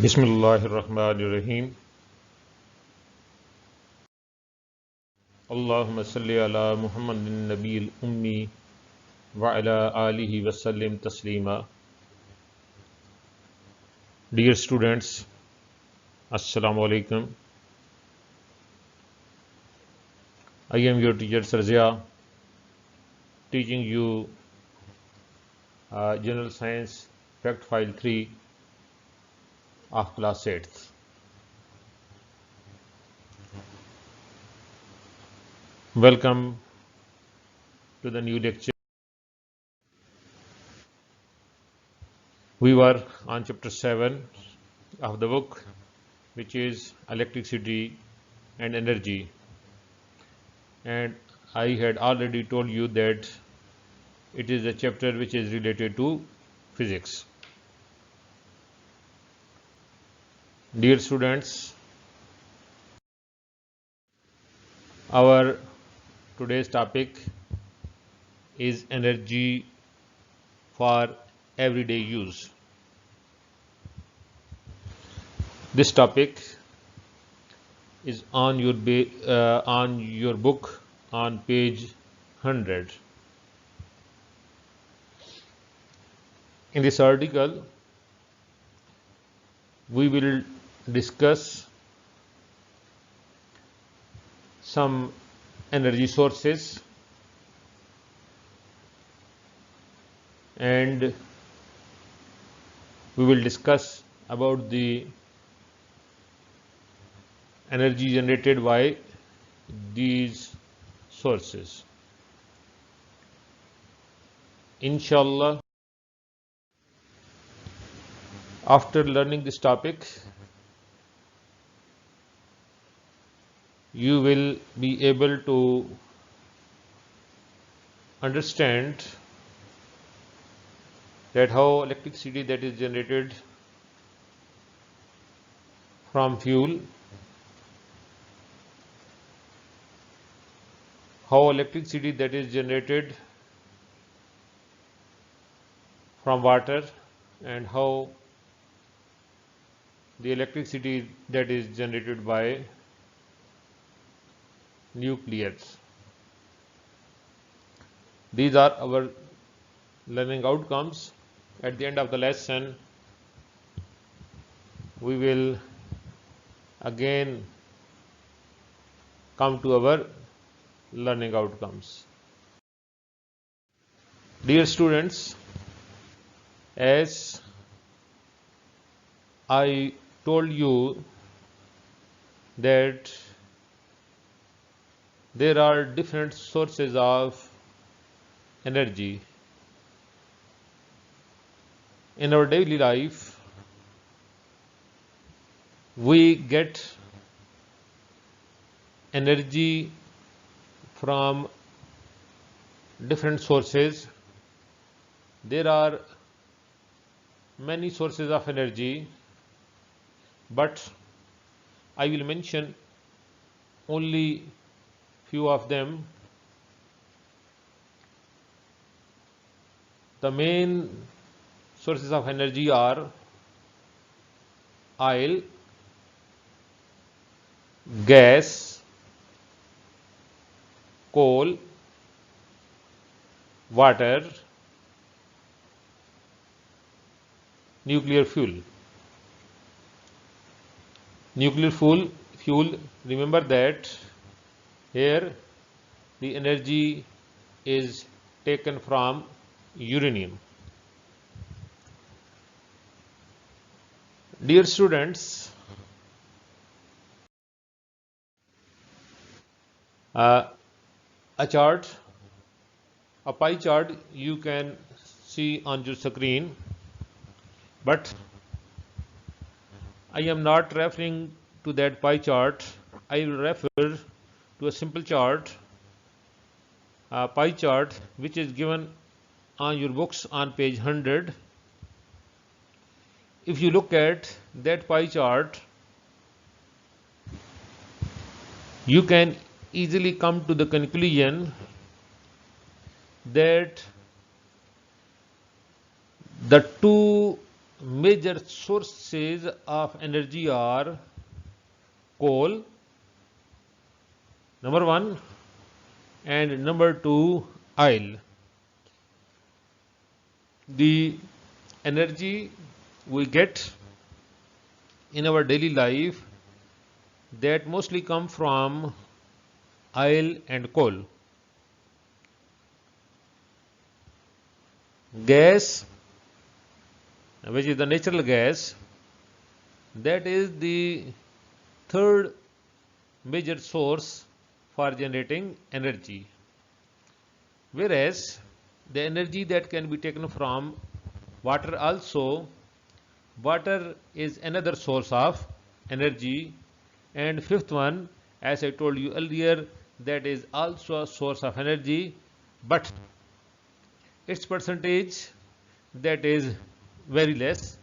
بسم اللہ الرحمن الرحیم اللہم صلی علی محمد النبی الامی وعلی آلہ وسلم تسلیما. Dear students, Assalamu alaikum. I am your teacher Sarzia, teaching you General Science Fact File 3 of class 8th. Welcome to the new lecture. We were on chapter 7 of the book, which is electricity and energy, and I had already told you that it is a chapter which is related to physics. Dear students, our today's topic is energy for everyday use. This topic is on your book on page 100. In this article, we will discuss some energy sources and we will discuss about the energy generated by these sources. Inshallah, after learning this topic, you will be able to understand that how electricity that is generated from fuel, how electricity that is generated from water, and how the electricity that is generated by nuclears. These are our learning outcomes. At the end of the lesson, we will again come to our learning outcomes. Dear students, as I told you that there are different sources of energy. In our daily life, we get energy from different sources. There are many sources of energy, but I will mention only few of them. The main sources of energy are oil, gas, coal, water, nuclear fuel. Nuclear fuel, remember that here the energy is taken from uranium. Dear students, a pie chart you can see on your screen, but I am not referring to that pie chart. I will refer to a simple chart, a pie chart, which is given on your books on page 100. If you look at that pie chart, you can easily come to the conclusion that the two major sources of energy are coal, number one, and number two, oil. The energy we get in our daily life that mostly come from oil and coal. Gas, which is the natural gas, that is the third major source for generating energy, whereas the energy that can be taken from water also. Water is another source of energy, and fifth one, as I told you earlier, that is also a source of energy, but its percentage that is very less.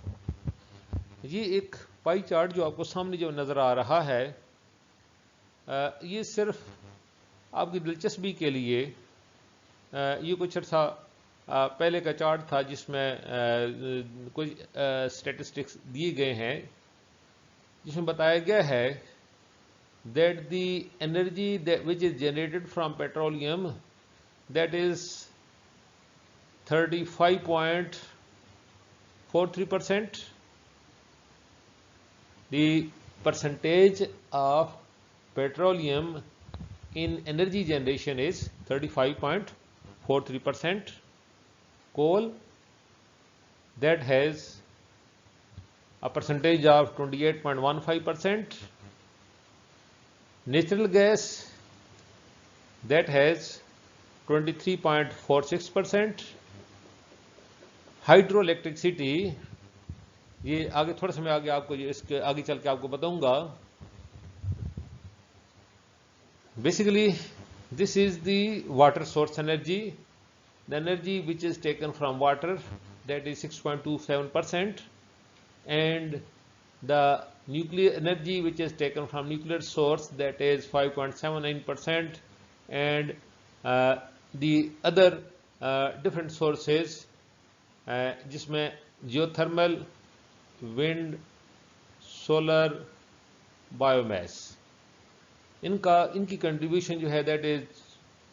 یہ ایک pie chart جو آپ کو سامنے جو نظر آ رہا ہے یہ صرف آپ کی دلچسپی کے لیے یہ کچھ عرصہ پہلے کا چارٹ تھا جس میں کچھ اسٹیٹسٹکس دیے گئے ہیں جس میں بتایا گیا ہے that the energy that which is generated from petroleum that is 35.43%. The percentage of petroleum in energy generation is 35.43%. Coal, that has a percentage of 28.15%. Natural gas, that has 23.46%. Hydroelectricity, یہ آگے تھوڑا سا میں آگے آپ کو اس کے آگے چل کے آپ کو بتاؤں گا. Basically, this is the water source energy. The energy which is taken from water, that is 6.27%, and the nuclear energy which is taken from nuclear source, that is 5.79%, and the other different sources جس میں geothermal, wind, solar, biomass, ان کی contribution جو ہے that is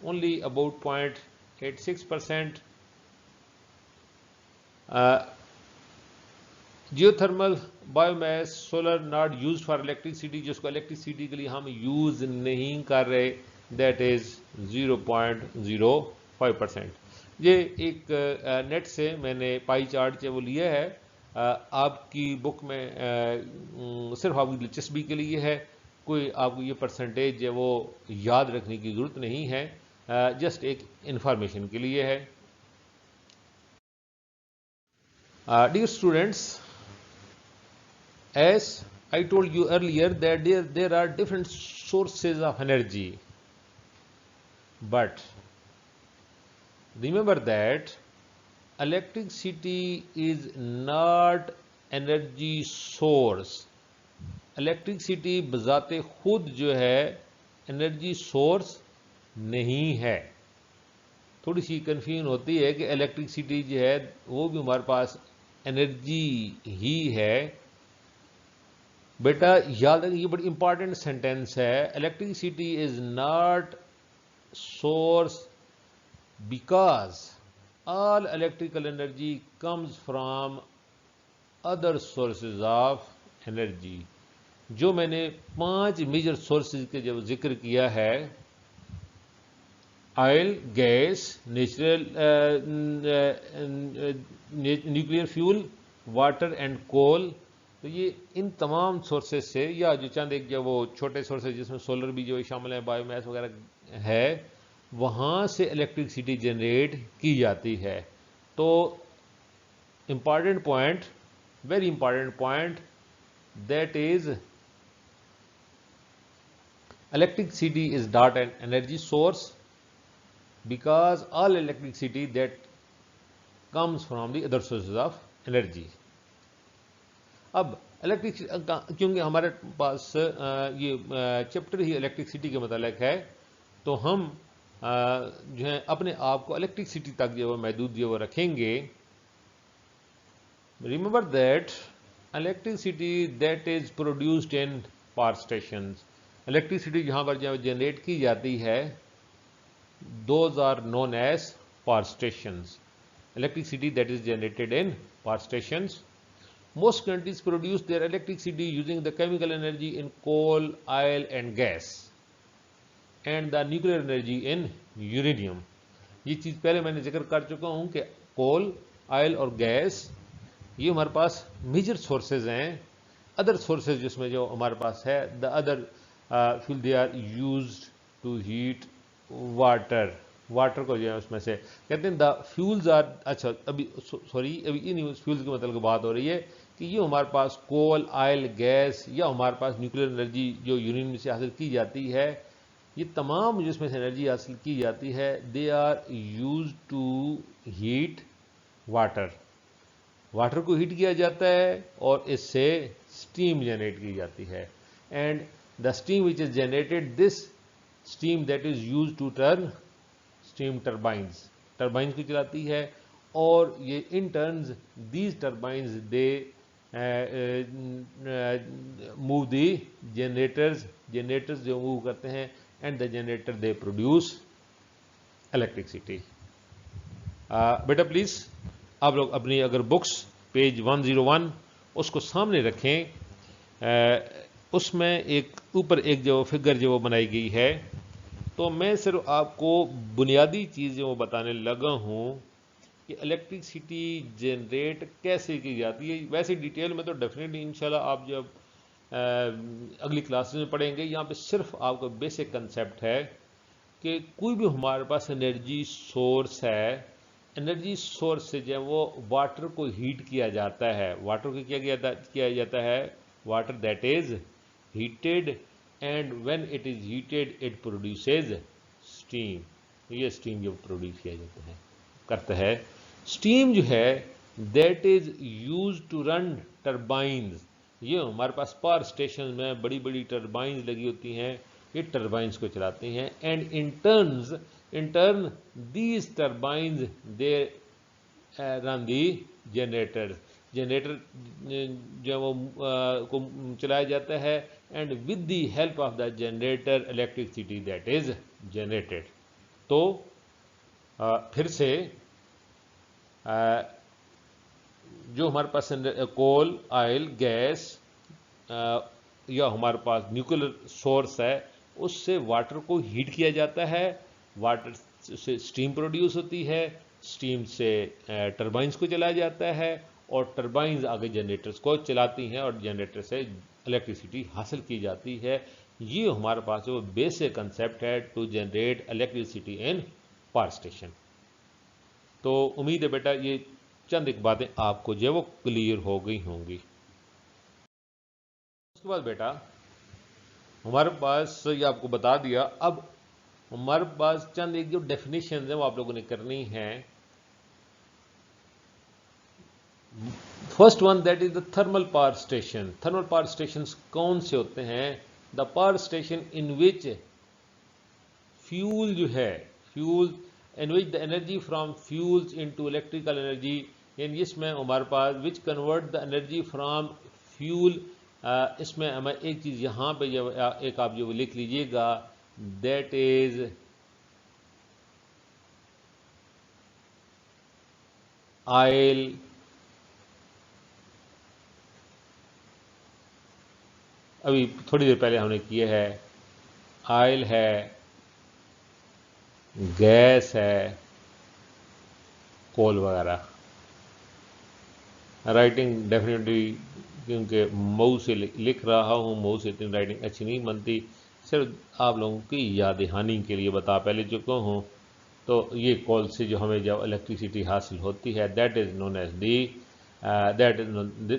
only about 0.86%. geothermal, biomass, solar not used for electricity, جس کو electricity کے لیے ہم یوز نہیں کر رہے, that is 0.05%. یہ ایک نیٹ سے میں نے پائی چارٹ جو وہ لیا ہے, آپ کی بک میں صرف آپ کی دلچسپی کے لیے ہے, کوئی آپ کو یہ پرسنٹیج جو وہ یاد رکھنے کی ضرورت نہیں ہے, جسٹ ایک انفارمیشن کے لیے ہے. Dear students, as I told you earlier that there are different sources of energy, but remember that electricity is not energy source. Electricity بذات خود جو ہے انرجی سورس نہیں ہے. تھوڑی سی کنفیوژن ہوتی ہے کہ الیکٹریسٹی جو ہے وہ بھی ہمارے پاس انرجی ہی ہے. بیٹا یاد رکھیں, یہ بڑی امپارٹنٹ سینٹینس ہے. Electricity is not source because all electrical energy comes from other sources of energy. جو میں نے 5 میجر سورسز کے جب ذکر کیا ہے, oil, gas, natural nuclear fuel, water and coal, تو یہ ان تمام سورسز سے, یا جو چند ایک جو وہ چھوٹے سورسز جس میں سولر بھی جو شامل ہے, بایو میس وغیرہ ہے, وہاں سے الیکٹریسٹی جنریٹ کی جاتی ہے. تو important point, very important point, that is electricity is not an energy source because all electricity that comes from the other sources of energy. اب الیکٹرک, کیونکہ ہمارے پاس یہ چیپٹر ہی الیکٹریسٹی کے متعلق ہے, تو ہم جو ہے اپنے آپ کو الیکٹریسٹی تک جو وہ محدود جو وہ رکھیں گے. remember that electricity that is produced in power stations, electricity جہاں پر جنریٹ کی جاتی ہے, those are known as power stations. Electricity that is generated in power stations. Most countries produce their electricity using the chemical energy in coal, oil and gas and the nuclear energy in uranium. یہ چیز پہلے میں نے ذکر کر چکا ہوں کہ کول, آئل اور گیس یہ ہمارے پاس میجر سورسز ہیں. ادر سورسز جس میں جو ہمارے پاس ہے, the other fuel they are used to heat water. Water کو جو ہے اس میں سے کہتے ہیں دا فیولز آر, اچھا ابھی سوری ابھی ان فیولز کے مطلب بات ہو رہی ہے کہ یہ ہمارے پاس کول, آئل, گیس یا ہمارے پاس نیوکلیر انرجی جو یورین میں سے حاصل کی جاتی ہے, یہ تمام جس میں سے انرجی حاصل کی جاتی ہے, they are use to heat water. Water کو ہیٹ کیا جاتا ہے اور اس سے اسٹیم جنریٹ کی جاتی ہے. And the steam which is generated, this steam that is use to turn steam turbines, turbines کو چلاتی ہے. اور یہ in turns these turbines they move the generators, generators جو موو کرتے ہیں, and the generator they produce electricity. بیٹا پلیز آپ لوگ اپنی اگر بکس پیج 101 اس کو سامنے رکھیں, اس میں ایک اوپر ایک جو فگر جو وہ بنائی گئی ہے, تو میں صرف آپ کو بنیادی چیزیں وہ بتانے لگا ہوں کہ الیکٹریسٹی جنریٹ کیسے کی جاتی ہے. ویسے ڈیٹیل میں تو ڈیفینیٹلی انشاءاللہ آپ جب اگلی کلاسز میں پڑھیں گے. یہاں پہ صرف آپ کا بیسک کنسیپٹ ہے کہ کوئی بھی ہمارے پاس انرجی سورس ہے, انرجی سورس سے جو وہ واٹر کو ہیٹ کیا جاتا ہے. واٹر کو کیا جاتا ہے, water that is heated, and when it is heated it produces steam. یہ اسٹیم جو پروڈیوس کیا جاتا ہے کرتا ہے. اسٹیم جو ہے that is use to run turbines. یہ ہمارے پاس پاور اسٹیشن میں بڑی بڑی ٹربائنز لگی ہوتی ہیں, یہ ٹربائنز کو چلاتے ہیں. And in turn these turbines they run the generator. Generator جو وہ کو چلایا جاتا ہے, and with the help of the generator electricity that is generated. تو پھر سے جو ہمارے پاس کول, آئل, گیس یا ہمارے پاس نیوکلر سورس ہے, اس سے واٹر کو ہیٹ کیا جاتا ہے, واٹر سے اسٹیم پروڈیوس ہوتی ہے, اسٹیم سے ٹربائنز کو چلایا جاتا ہے, اور ٹربائنز آگے جنریٹرز کو چلاتی ہیں, اور جنریٹر سے الیکٹریسٹی حاصل کی جاتی ہے. یہ ہمارے پاس وہ بیسک کنسیپٹ ہے to generate electricity in power station. تو امید ہے بیٹا یہ چند ایک باتیں آپ کو جو وہ کلیئر ہو گئی ہوں گی. اس کے بعد بیٹا ہمارے پاس یہ آپ کو بتا دیا, اب ہمارے پاس چند ایک جو ڈیفینیشنز ہیں وہ آپ لوگوں نے کرنی ہیں. First one that is the thermal power station. Thermal power stations کون سے ہوتے ہیں؟ The power station in which fuel جو ہے, fuel in which the energy from fuels into electrical energy, یعنی اس میں ہمارے پاس which convert the energy from fuel, اس میں ہمیں ایک چیز یہاں پہ ایک آپ جو لکھ لیجئے گا, that is آئل, ابھی تھوڑی دیر پہلے ہم نے کیا ہے, آئل ہے, گیس ہے, کول وغیرہ. رائٹنگ ڈیفینیٹلی کیونکہ مئو سے لکھ رہا ہوں, مئو سے اتنی رائٹنگ اچھی نہیں بنتی, صرف آپ لوگوں کی یاد دہانی کے لیے بتا پہلے چکا ہوں. تو یہ کول سے جو ہمیں جب الیکٹریسٹی حاصل ہوتی ہے, دیٹ از نون ایز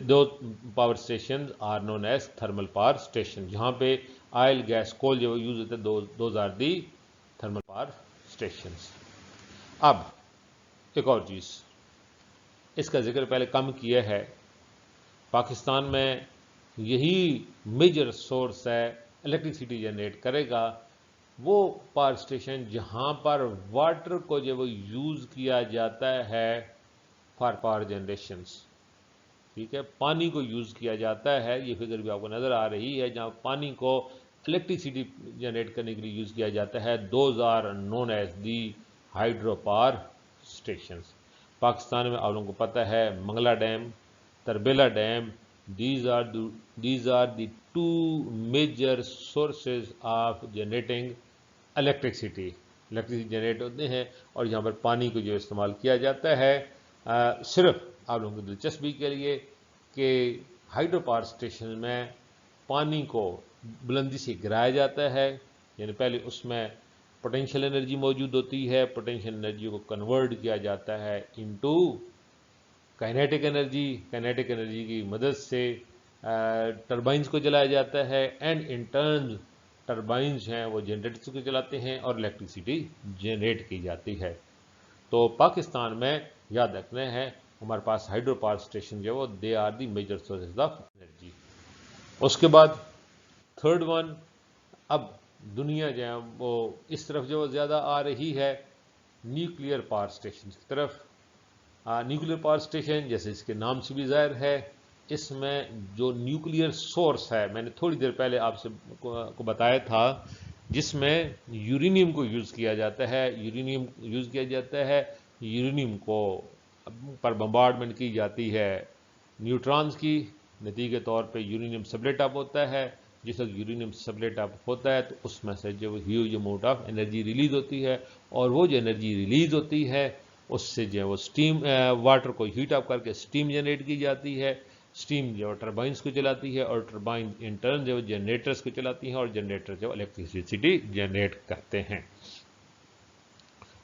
دو power stations are known as thermal power station. جہاں پہ آئل, گیس, کول جو یوز ہوتے ہیں, those are the thermal power stations. اب ایک اور چیز, اس کا ذکر پہلے کم کیا ہے, پاکستان میں یہی میجر سورس ہے الیکٹریسٹی جنریٹ کرے گا, وہ پاور اسٹیشن جہاں پر واٹر کو جو وہ یوز کیا جاتا ہے فار پاور جنریشنز. ٹھیک ہے، پانی کو یوز کیا جاتا ہے، یہ فگر بھی آپ کو نظر آ رہی ہے جہاں پانی کو الیکٹریسٹی جنریٹ کرنے کے لیے یوز کیا جاتا ہے. Those are known as the hydro power stations. Pakistan میں آپ لوگوں کو پتہ ہے Mangla dam, Tarbela dam, these are the two major sources of generating electricity generate ہوتے ہیں. اور یہاں پر پانی کو جو استعمال کیا جاتا ہے صرف آپ لوگوں کی دلچسپی کے لیے کہ ہائیڈرو پاور اسٹیشن میں پانی کو بلندی سے گرایا جاتا ہے، یعنی پہلے اس میں پوٹینشیل انرجی موجود ہوتی ہے، پوٹینشیل انرجی کو کنورٹ کیا جاتا ہے انٹو کائنیٹک انرجی کی مدد سے ٹربائنز کو چلایا جاتا ہے، اینڈ ان ٹرن ٹربائنز ہیں وہ جنریٹرز کو چلاتے ہیں اور الیکٹریسٹی جنریٹ کی جاتی ہے. تو پاکستان میں یاد رکھنا ہے ہمارے پاس ہائیڈرو پاور اسٹیشن جو وہ they are the major sources of energy. اس کے بعد تھرڈ ون، اب دنیا جو ہے وہ اس طرف جو زیادہ آ رہی ہے نیوکلیئر پاور اسٹیشن کی طرف. نیوکلیئر پاور اسٹیشن جیسے اس کے نام سے بھی ظاہر ہے، اس میں جو نیوکلیئر سورس ہے، میں نے تھوڑی دیر پہلے آپ سے کو بتایا تھا، جس میں یورینیم کو یوز کیا جاتا ہے. یورینیم کو پر بمبارڈمنٹ کی جاتی ہے نیوٹرانز کی، نتیجے طور پہ یورینیم سپلٹ اپ ہوتا ہے. جس وقت یورینیم سپلٹ اپ ہوتا ہے تو اس میں سے جو huge amount of energy release ہوتی ہے، اور وہ جو انرجی ریلیز ہوتی ہے اس سے جو ہے وہ اسٹیم واٹر کو ہیٹ اپ کر کے اسٹیم جنریٹ کی جاتی ہے. اسٹیم جو ٹربائنس کو چلاتی ہے اور ٹربائن ان ٹرن جو جنریٹرز کو چلاتی ہیں اور جنریٹر جو الیکٹریسٹی جنریٹ کرتے ہیں.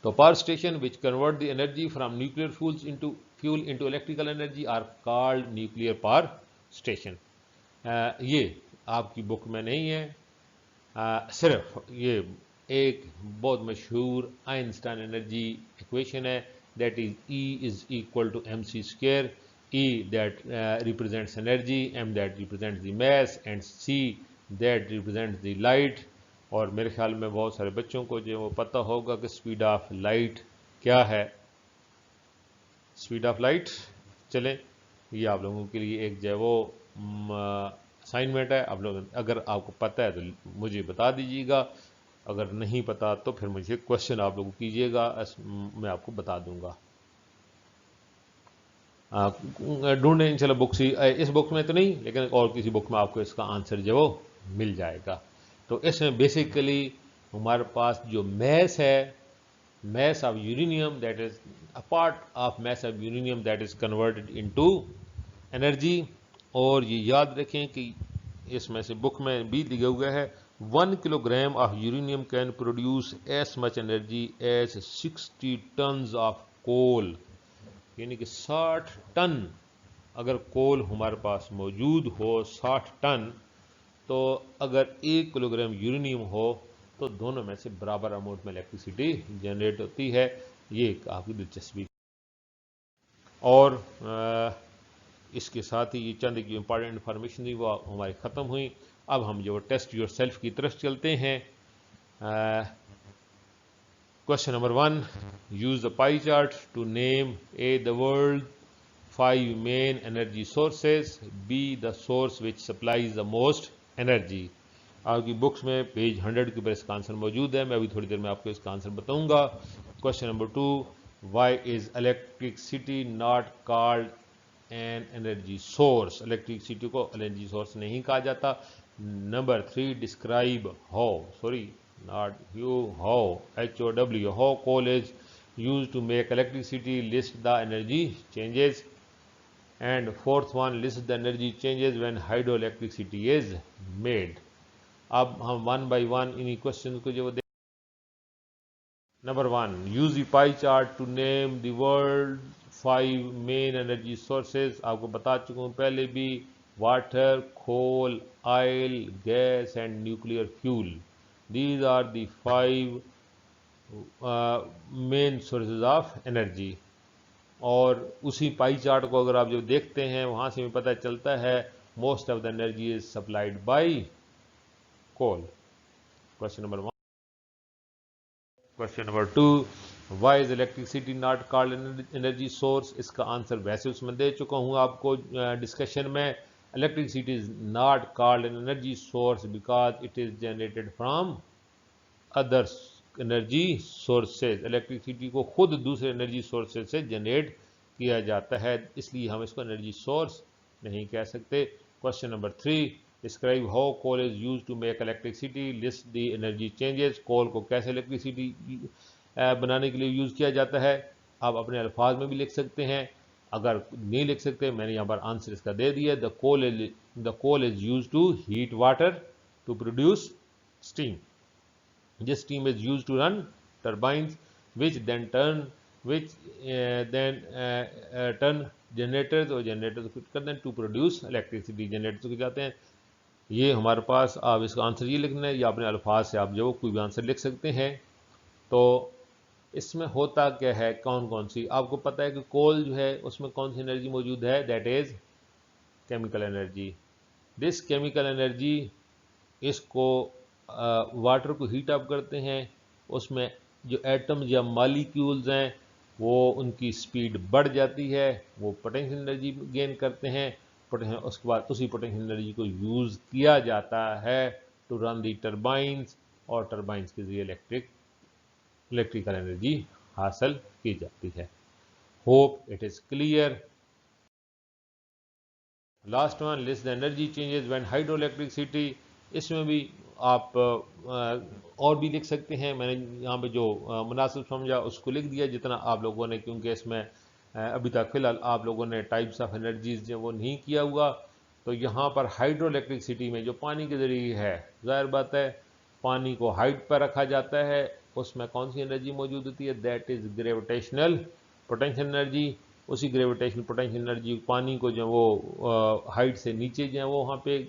تو power station which convert the energy from nuclear fuel into electrical energy are called nuclear power station. یہ آپ کی بک میں نہیں ہے، صرف یہ ایک بہت مشہور آئنسٹائن انرجی ایکویشن ہے، that is E is equal to mc². E that represents energy, m that represents the mass, and c that represents the light. اور میرے خیال میں بہت سارے بچوں کو جو وہ پتہ ہوگا کہ اسپیڈ آف لائٹ کیا ہے. اسپیڈ آف لائٹ، چلیں یہ آپ لوگوں کے لیے ایک جو ہے وہ اسائنمنٹ ہے. آپ لوگ اگر آپ کو پتہ ہے تو مجھے بتا دیجیے گا، اگر نہیں پتا تو پھر مجھے کوشچن آپ لوگ کیجیے گا، میں آپ کو بتا دوں گا. ڈھونڈیں انشاءاللہ بک سی، اس بک میں تو نہیں لیکن اور کسی بک میں آپ کو اس کا آنسر جو وہ مل جائے گا. تو اس میں بیسیکلی ہمارے پاس جو میس ہے، mass of uranium, that is a part of mass of uranium that is converted into energy. اور یہ یاد رکھیں کہ اس میں سے بک میں بھی دیا ہوا ہے 1 kilogram of uranium can produce as much energy as 60 tons of coal. یعنی کہ 60 ٹن اگر کول ہمارے پاس موجود ہو، 60 ٹن، تو اگر 1 کلو گرام یورینیم ہو تو دونوں میں سے برابر اماؤنٹ میں الیکٹریسٹی جنریٹ ہوتی ہے. یہ ایک آپ کی دلچسپی. اور اس کے ساتھ ہی یہ چند جو امپارٹنٹ انفارمیشن تھی وہ ہماری ختم ہوئی. اب ہم جو ٹیسٹ یور سیلف کی طرف چلتے ہیں. Question number 1. Use the pie chart to name A. the world 5 main energy sources, B. the source which supplies the most energy. آپ کی بکس میں پیج 100 کے اوپر اس کا آنسر موجود ہے. میں ابھی تھوڑی دیر میں آپ کو اس کا آنسر بتاؤں گا. Question number 2. Why is electricity not called an energy source? Electricity کو انرجی سورس نہیں کہا جاتا. Number 3. Describe how, how coal is used to make electricity. List the energy changes. And fourth one, list the energy changes when hydroelectricity is made. اب ہم one by one انہی question کو جو دیکھیں. Number 1, use the pie chart to name the world 5 main energy sources. آپ کو بتا چکا ہوں پہلے بھی، water, coal, oil, gas and nuclear fuel. These are the 5 main sources of energy. اور اسی پائی چارٹ کو اگر آپ جو دیکھتے ہیں وہاں سے بھی پتہ چلتا ہے most of the energy is supplied by coal. Question number 1. Question number 2. Why is electricity not called energy source? اس کا آنسر ویسے اس میں دے چکا ہوں آپ کو ڈسکشن میں. Electricity is not called an energy source because it is generated from other energy sources. Electricity کو خود دوسرے انرجی سورسز سے جنریٹ کیا جاتا ہے، اس لیے ہم اس کو انرجی سورس نہیں کہہ سکتے. Question number 3، describe how coal is use to make electricity, list the energy changes. Coal کو کیسے الیکٹریسٹی بنانے کے لیے یوز کیا جاتا ہے؟ آپ اپنے الفاظ میں بھی لکھ سکتے ہیں، اگر نہیں لکھ سکتے میں نے یہاں پر آنسر اس کا دے دیا. The coal is use to heat water to produce steam. This steam is used to run turbines, which then turn generators اور generators کو کرتے ہیں to produce electricity. generators کو جاتے ہیں. یہ ہمارے پاس آپ اس کا آنسر یہ لکھنا ہے یا اپنے الفاظ سے آپ جو کوئی بھی آنسر لکھ سکتے ہیں. تو اس میں ہوتا کیا ہے، کون کون سی آپ کو پتہ ہے کہ کول جو ہے اس میں کون سی انرجی موجود ہے؟ That is chemical energy. This chemical energy, اس کو واٹر کو ہیٹ اپ کرتے ہیں، اس میں جو ایٹمز یا مالیکیولز ہیں وہ ان کی سپیڈ بڑھ جاتی ہے، وہ پوٹینشیل انرجی گین کرتے ہیں. اس کے بعد اسی پوٹینشیل انرجی کو یوز کیا جاتا ہے ٹو رن دی ٹربائنس، اور ٹربائنس کے ذریعے الیکٹریکل انرجی حاصل کی جاتی ہے. Hope it is clear. Last one, list the energy changes when hydroelectricity. اس میں بھی آپ اور بھی لکھ سکتے ہیں، میں نے یہاں پہ جو مناسب سمجھا اس کو لکھ دیا جتنا آپ لوگوں نے، کیونکہ اس میں ابھی تک فی الحال آپ لوگوں نے ٹائپس آف انرجیز جو وہ نہیں کیا ہوا. تو یہاں پر ہائیڈرو الیکٹریسٹی میں جو پانی کے ذریعے ہے، ظاہر بات ہے پانی کو ہائٹ پر رکھا جاتا ہے، اس میں کون سی انرجی موجود ہوتی ہے؟ That is gravitational potential energy. اسی گریویٹیشنل پوٹینشیل انرجی پانی کو جو وہ ہائٹ سے نیچے جو ہے وہ وہاں پہ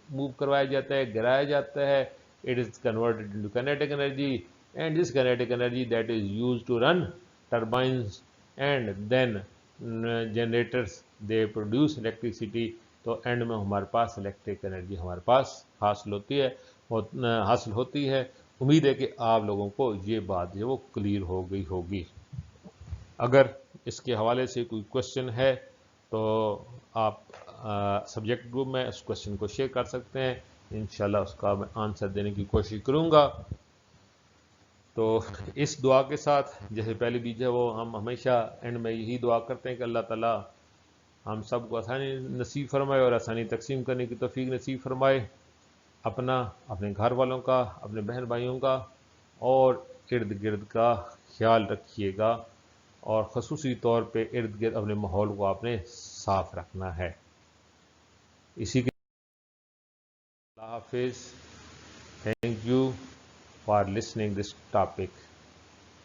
موو کروایا جاتا ہے، گرایا جاتا ہے. It is converted into kinetic energy, and this kinetic energy that is use to run turbines and then generators they produce electricity. تو اینڈ میں ہمارے پاس الیکٹرک انرجی ہمارے پاس حاصل ہوتی ہے. امید ہے کہ آپ لوگوں کو یہ بات جو وہ کلیئر ہو گئی ہوگی. اگر اس کے حوالے سے کوئی کوشچن ہے تو آپ سبجیکٹ گروپ میں اس کوشچن کو شیئر کر سکتے ہیں، انشاءاللہ اس کا میں آنسر دینے کی کوشش کروں گا. تو اس دعا کے ساتھ جیسے پہلے بھی جو وہ ہم ہمیشہ اینڈ میں یہی دعا کرتے ہیں کہ اللہ تعالیٰ ہم سب کو آسانی نصیب فرمائے اور آسانی تقسیم کرنے کی توفیق نصیب فرمائے. اپنے گھر والوں کا، اپنے بہن بھائیوں کا اور ارد گرد کا خیال رکھیے گا، اور خصوصی طور پہ ارد گرد اپنے ماحول کو آپ نے صاف رکھنا ہے. اسی کے اللہ حافظ. Thank you for listening this topic.